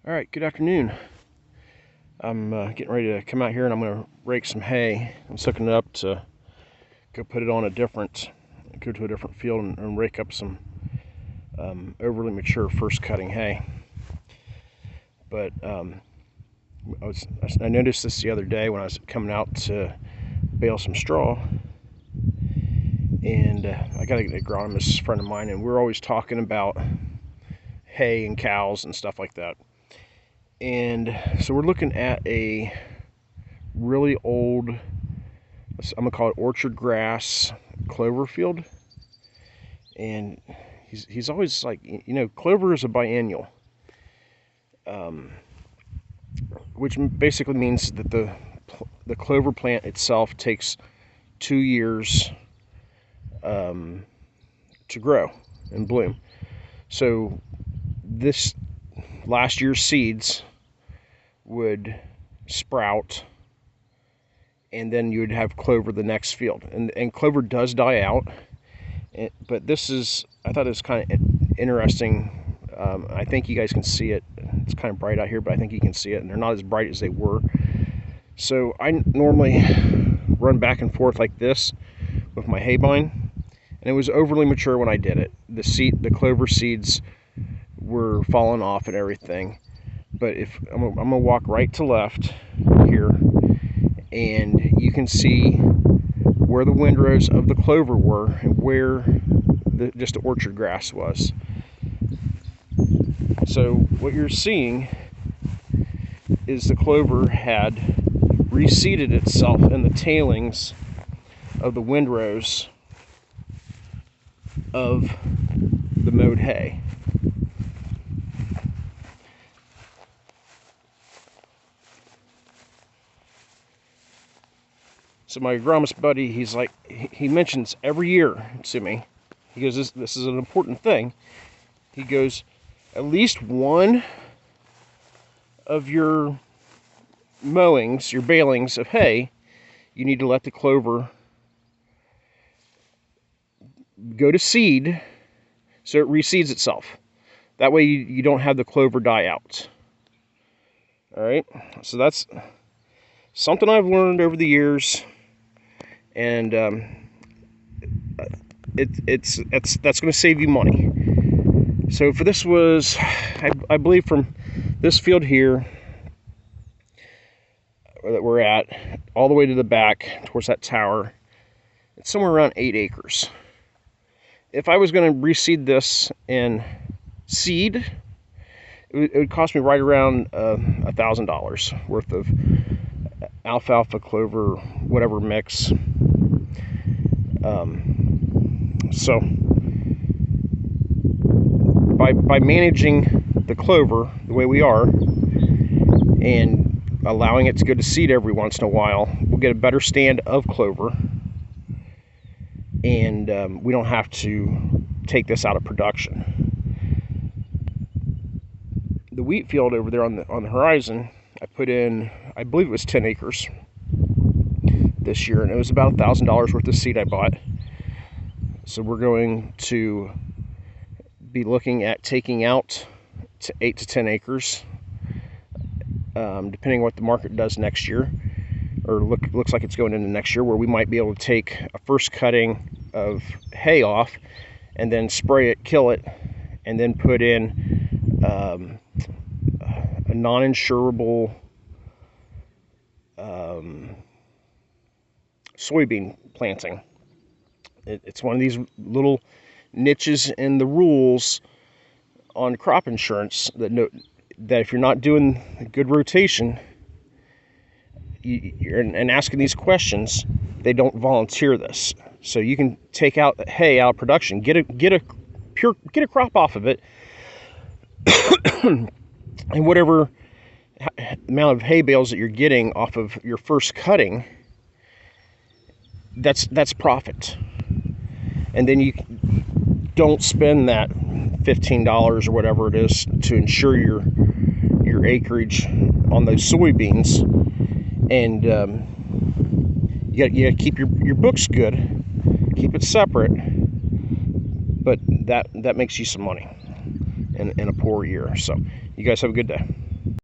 All right, good afternoon. I'm getting ready to come out here and I'm going to rake some hay. I'm sucking it up to go put it on go to a different field and rake up some overly mature first cutting hay. But I noticed this the other day when I was coming out to bale some straw, and I got an agronomist friend of mine, and we're always talking about hay and cows and stuff like that. And so we're looking at a really old, I'm gonna call it orchard grass clover field. And he's always like, clover is a biennial, which basically means that the clover plant itself takes 2 years to grow and bloom. So this last year's seeds would sprout, and then you would have clover the next field. And clover does die out, but I thought it was kind of interesting. I think you guys can see it. It's kind of bright out here, but I think you can see it, and they're not as bright as they were. So I normally run back and forth like this with my hay bine, and it was overly mature when I did it. The clover seeds were falling off and everything. But if I'm gonna walk right to left here, and you can see where the windrows of the clover were and where just the orchard grass was. So what you're seeing is the clover had reseeded itself in the tailings of the windrows of the mowed hay. So my agronomist buddy, he mentions every year to me, he goes, this is an important thing. He goes, at least one of your mowings, your balings of hay, you need to let the clover go to seed so it reseeds itself. That way you don't have the clover die out. All right, so that's something I've learned over the years. And that's going to save you money. So for this was, I believe, from this field here that we're at all the way to the back towards that tower, it's somewhere around 8 acres. If I was going to reseed this in seed, it would cost me right around $1,000 worth of alfalfa, clover, whatever mix. So by managing the clover the way we are and allowing it to go to seed every once in a while, we'll get a better stand of clover, and we don't have to take this out of production. The wheat field over there on the horizon, I put in, I believe it was 10 acres this year, and it was about $1,000 worth of seed I bought. So we're going to be looking at taking out to 8 to 10 acres, depending on what the market does next year, or looks like it's going into next year, where we might be able to take a first cutting of hay off and then spray it, kill it, and then put in a non-insurable soybean planting. It's one of these little niches in the rules on crop insurance that if you're not doing a good rotation and asking these questions, they don't volunteer this. So you can take out hay out of production, get a crop off of it, and whatever amount of hay bales that you're getting off of your first cutting, that's profit. And then you don't spend that $15 or whatever it is to insure your acreage on those soybeans. And you gotta keep your books good, keep it separate, but that makes you some money in a poor year. So you guys have a good day.